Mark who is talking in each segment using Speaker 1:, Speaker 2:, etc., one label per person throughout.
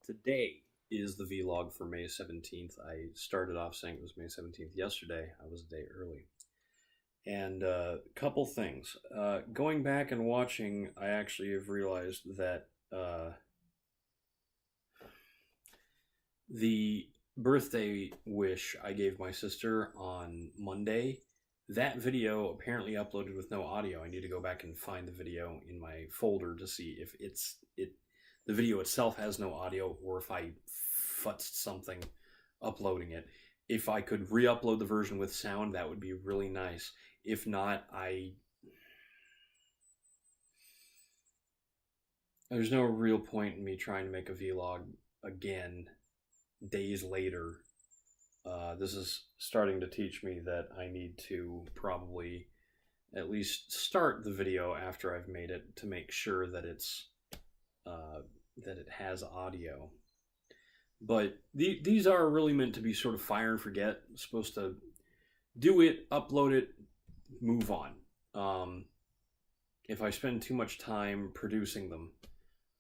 Speaker 1: Today is the vlog for May 17th. I started off saying it was May 17th yesterday. I was a day early. And a couple things. Going back and watching, I actually have realized that the birthday wish I gave my sister on Monday, that video apparently uploaded with no audio. I need to go back and find the video in my folder to see if the video itself has no audio or if I futzed something uploading it. If I could re-upload the version with sound, that would be really nice. If not, there's no real point in me trying to make a vlog again days later. This is starting to teach me that I need to probably at least start the video after I've made it to make sure that that it has audio. But these are really meant to be sort of fire and forget. I'm supposed to do it, upload it, move on. If I spend too much time producing them,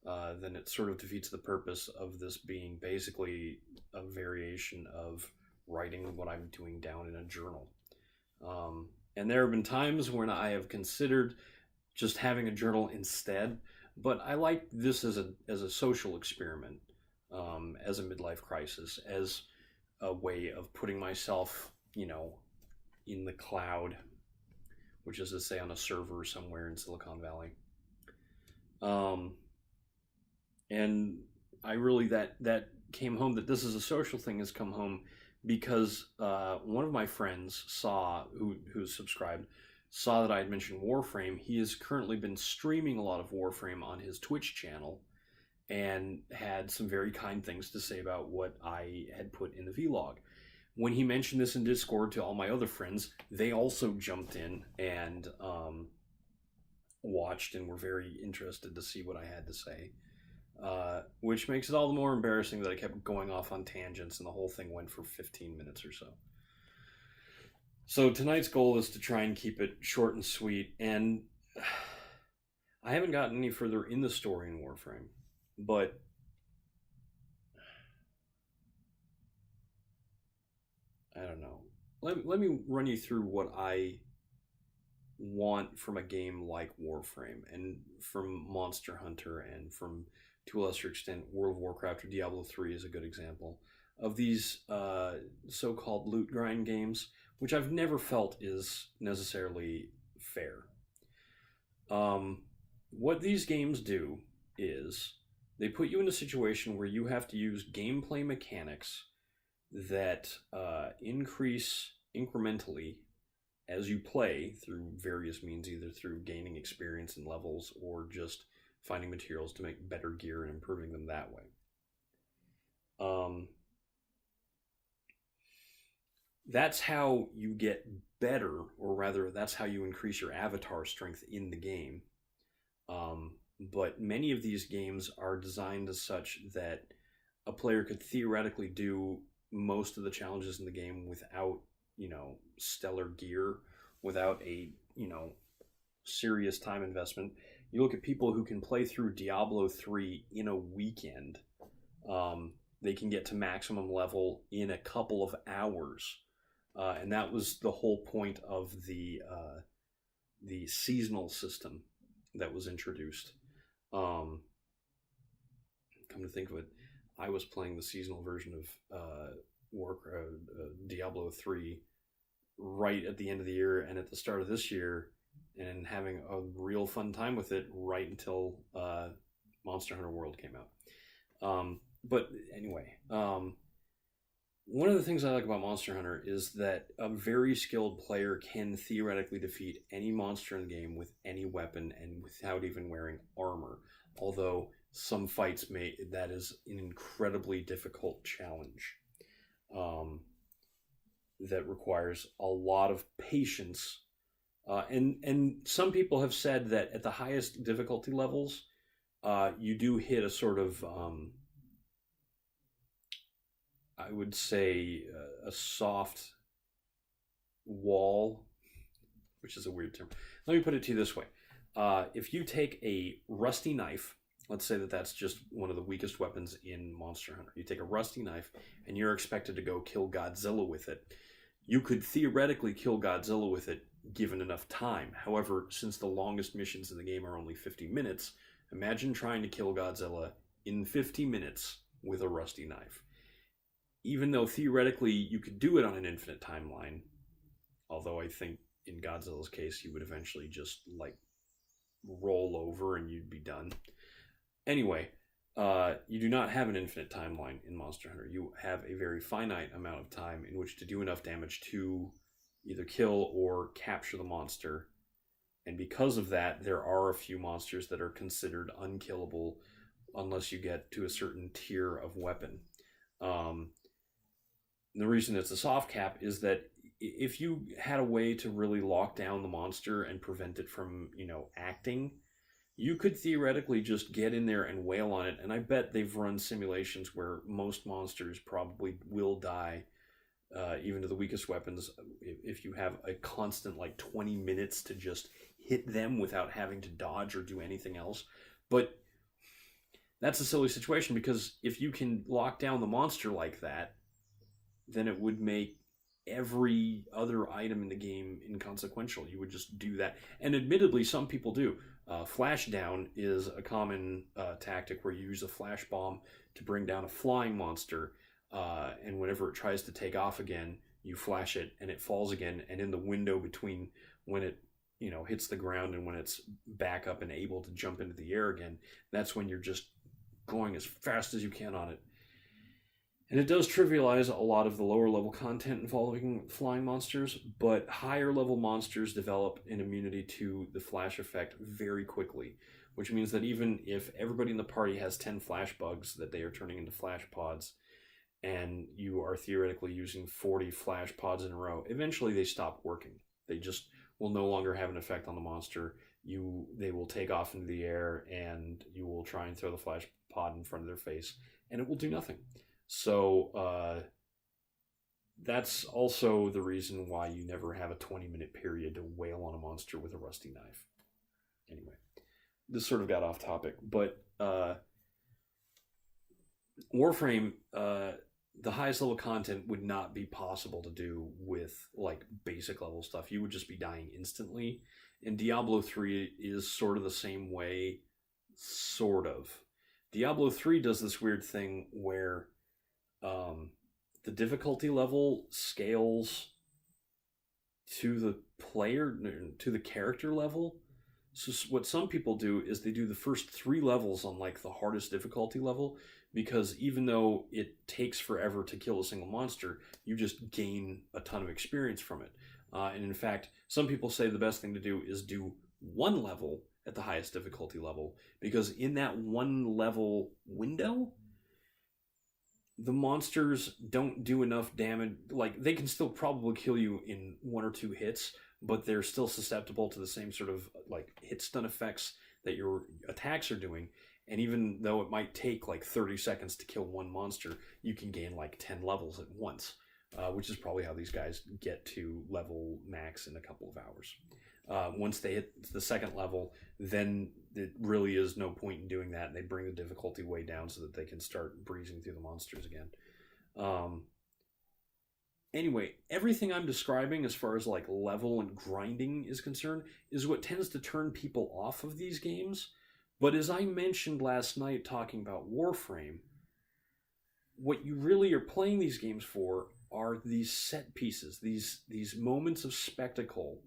Speaker 1: then it sort of defeats the purpose of this being basically a variation of writing what I'm doing down in a journal. And there have been times when I have considered just having a journal instead, but I like this as a social experiment, as a midlife crisis, as a way of putting myself, in the cloud, which is to say on a server somewhere in Silicon Valley. And I really, that came home, that this is a social thing has come home because one of my friends who's subscribed, saw that I had mentioned Warframe. He has currently been streaming a lot of Warframe on his Twitch channel and had some very kind things to say about what I had put in the vlog. When he mentioned this in Discord to all my other friends, they also jumped in and watched and were very interested to see what I had to say. Which makes it all the more embarrassing that I kept going off on tangents and the whole thing went for 15 minutes or so. So tonight's goal is to try and keep it short and sweet, and I haven't gotten any further in the story in Warframe, but I don't know. Let me run you through what I want from a game like Warframe, and from Monster Hunter, and from, to a lesser extent, World of Warcraft or Diablo 3 is a good example of these so-called loot grind games, which I've never felt is necessarily fair. What these games do is they put you in a situation where you have to use gameplay mechanics that increase incrementally as you play through various means, either through gaining experience and levels or just finding materials to make better gear and improving them that way. That's how you get better, or rather, that's how you increase your avatar strength in the game. But many of these games are designed as such that a player could theoretically do most of the challenges in the game without, stellar gear, without a, serious time investment. You look at people who can play through Diablo 3 in a weekend. They can get to maximum level in a couple of hours. And that was the whole point of the seasonal system that was introduced. Come to think of it, I was playing the seasonal version of Diablo 3 right at the end of the year and at the start of this year, and having a real fun time with it right until Monster Hunter World came out. But anyway, one of the things I like about Monster Hunter is that a very skilled player can theoretically defeat any monster in the game with any weapon and without even wearing armor. Although some fights that is an incredibly difficult challenge that requires a lot of patience. And some people have said that at the highest difficulty levels, you do hit a sort of I would say a soft wall, which is a weird term. Let me put it to you this way. If you take a rusty knife let's say that that's just one of the weakest weapons in Monster Hunter. You take a rusty knife and you're expected to go kill Godzilla with it. You could theoretically kill Godzilla with it given enough time. However, since the longest missions in the game are only 50 minutes, imagine trying to kill Godzilla in 50 minutes with a rusty knife. Even though theoretically you could do it on an infinite timeline, although I think in Godzilla's case you would eventually just like roll over and you'd be done. Anyway, you do not have an infinite timeline in Monster Hunter. You have a very finite amount of time in which to do enough damage to either kill or capture the monster. And because of that, there are a few monsters that are considered unkillable unless you get to a certain tier of weapon. The reason it's a soft cap is that if you had a way to really lock down the monster and prevent it from, acting, you could theoretically just get in there and wail on it. And I bet they've run simulations where most monsters probably will die, even to the weakest weapons, if you have a constant 20 minutes to just hit them without having to dodge or do anything else. But that's a silly situation, because if you can lock down the monster like that, then it would make every other item in the game inconsequential. You would just do that. And admittedly, some people do. Flash down is a common tactic where you use a flash bomb to bring down a flying monster, and whenever it tries to take off again, you flash it and it falls again, and in the window between when it hits the ground and when it's back up and able to jump into the air again, that's when you're just going as fast as you can on it. And it does trivialize a lot of the lower level content involving flying monsters, but higher level monsters develop an immunity to the flash effect very quickly, which means that even if everybody in the party has 10 flash bugs that they are turning into flash pods, and you are theoretically using 40 flash pods in a row, eventually they stop working. They just will no longer have an effect on the monster. They will take off into the air, and you will try and throw the flash pod in front of their face, and it will do nothing. So that's also the reason why you never have a 20-minute period to wail on a monster with a rusty knife. Anyway, this sort of got off topic, but Warframe, the highest level content would not be possible to do with basic level stuff. You would just be dying instantly. And Diablo 3 is sort of the same way, sort of. Diablo 3 does this weird thing where the difficulty level scales to the character level. So what some people do is they do the first 3 levels on the hardest difficulty level, because even though it takes forever to kill a single monster, you just gain a ton of experience from it. And in fact, some people say the best thing to do is do 1 level at the highest difficulty level, because in that 1 level window, the monsters don't do enough damage. They can still probably kill you in 1 or 2 hits, but they're still susceptible to the same sort of hit stun effects that your attacks are doing. And even though it might take 30 seconds to kill 1 monster, you can gain 10 levels at once, which is probably how these guys get to level max in a couple of hours. Once they hit the 2nd level, then it really is no point in doing that, and they bring the difficulty way down so that they can start breezing through the monsters again. Anyway, everything I'm describing as far as level and grinding is concerned is what tends to turn people off of these games. But as I mentioned last night talking about Warframe, what you really are playing these games for are these set pieces, these moments of spectacle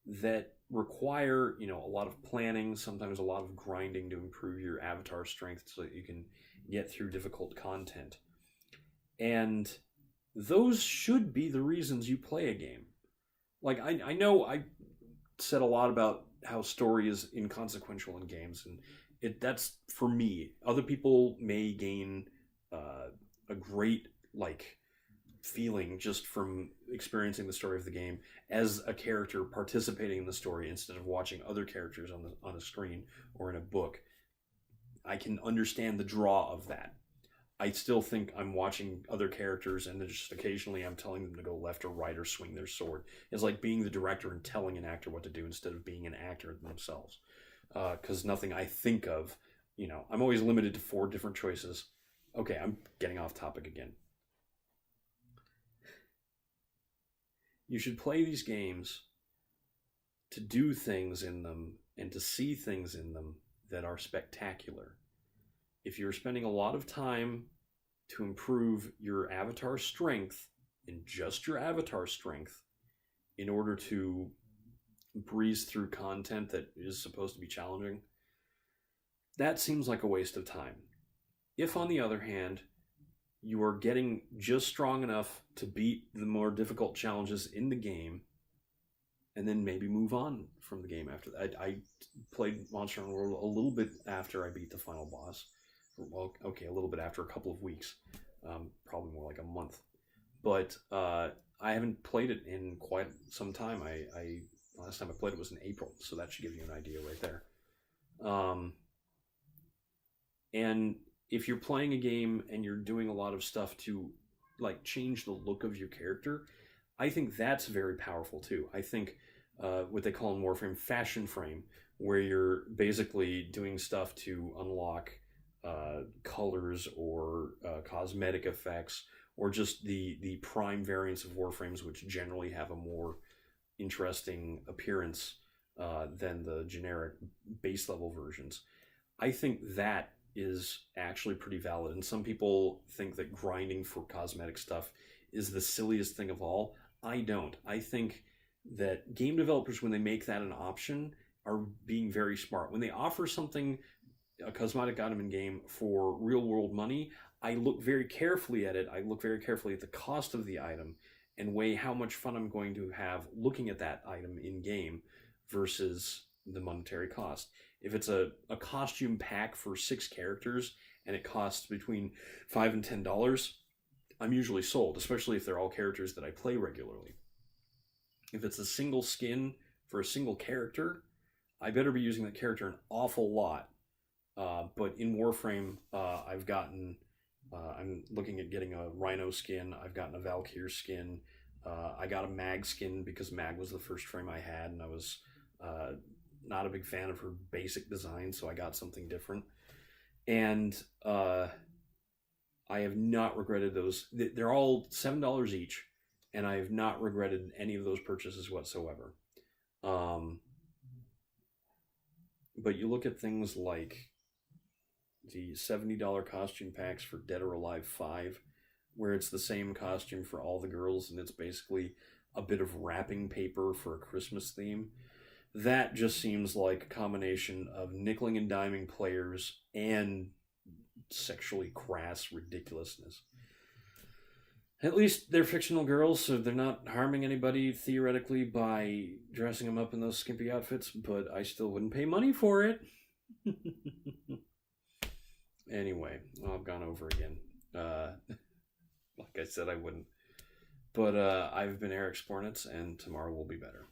Speaker 1: that require, a lot of planning, sometimes a lot of grinding to improve your avatar strength so that you can get through difficult content. And those should be the reasons you play a game. I know I said a lot about how story is inconsequential in games, and that's for me. Other people may gain a great feeling just from experiencing the story of the game as a character participating in the story instead of watching other characters on a screen or in a book. I can understand the draw of that. I still think I'm watching other characters, and then just occasionally I'm telling them to go left or right or swing their sword. It's like being the director and telling an actor what to do instead of being an actor themselves. Because nothing I think of I'm always limited to 4 different choices. Okay, I'm getting off topic again. You should play these games to do things in them and to see things in them that are spectacular. If you're spending a lot of time to improve your avatar strength and just your avatar strength in order to breeze through content that is supposed to be challenging, that seems like a waste of time. If, on the other hand, you are getting just strong enough to beat the more difficult challenges in the game, and then maybe move on from the game after that. I played Monster Hunter World a little bit after I beat the final boss. Well, okay, a little bit after a couple of weeks. Probably more like a month. But I haven't played it in quite some time. Last time I played it was in April, so that should give you an idea right there. And if you're playing a game and you're doing a lot of stuff to like change the look of your character, I think that's very powerful too. I think what they call in Warframe fashion frame, where you're basically doing stuff to unlock colors or cosmetic effects, or just the prime variants of Warframes, which generally have a more interesting appearance than the generic base level versions. I think that is actually pretty valid. And some people think that grinding for cosmetic stuff is the silliest thing of all. I don't. I think that game developers, when they make that an option, are being very smart. When they offer something, a cosmetic item in game, for real world money, I look very carefully at it. I look very carefully at the cost of the item and weigh how much fun I'm going to have looking at that item in game versus the monetary cost. If it's a costume pack for 6 characters and it costs between $5 and $10, I'm usually sold, especially if they're all characters that I play regularly. If it's a single skin for a single character, I better be using that character an awful lot. But in Warframe, I'm looking at getting a Rhino skin. I've gotten a Valkyr skin. I got a Mag skin because Mag was the first frame I had, and I was not a big fan of her basic design, so I got something different. And I have not regretted those. They're all $7 each, and I have not regretted any of those purchases whatsoever. But you look at things like the $70 costume packs for Dead or Alive 5, where it's the same costume for all the girls, and it's basically a bit of wrapping paper for a Christmas theme. That just seems like a combination of nickeling and diming players and sexually crass ridiculousness. At least they're fictional girls, so they're not harming anybody theoretically by dressing them up in those skimpy outfits, but I still wouldn't pay money for it. Anyway, I've gone over again. Like I said, I wouldn't. But I've been Eric Spornitz, and tomorrow will be better.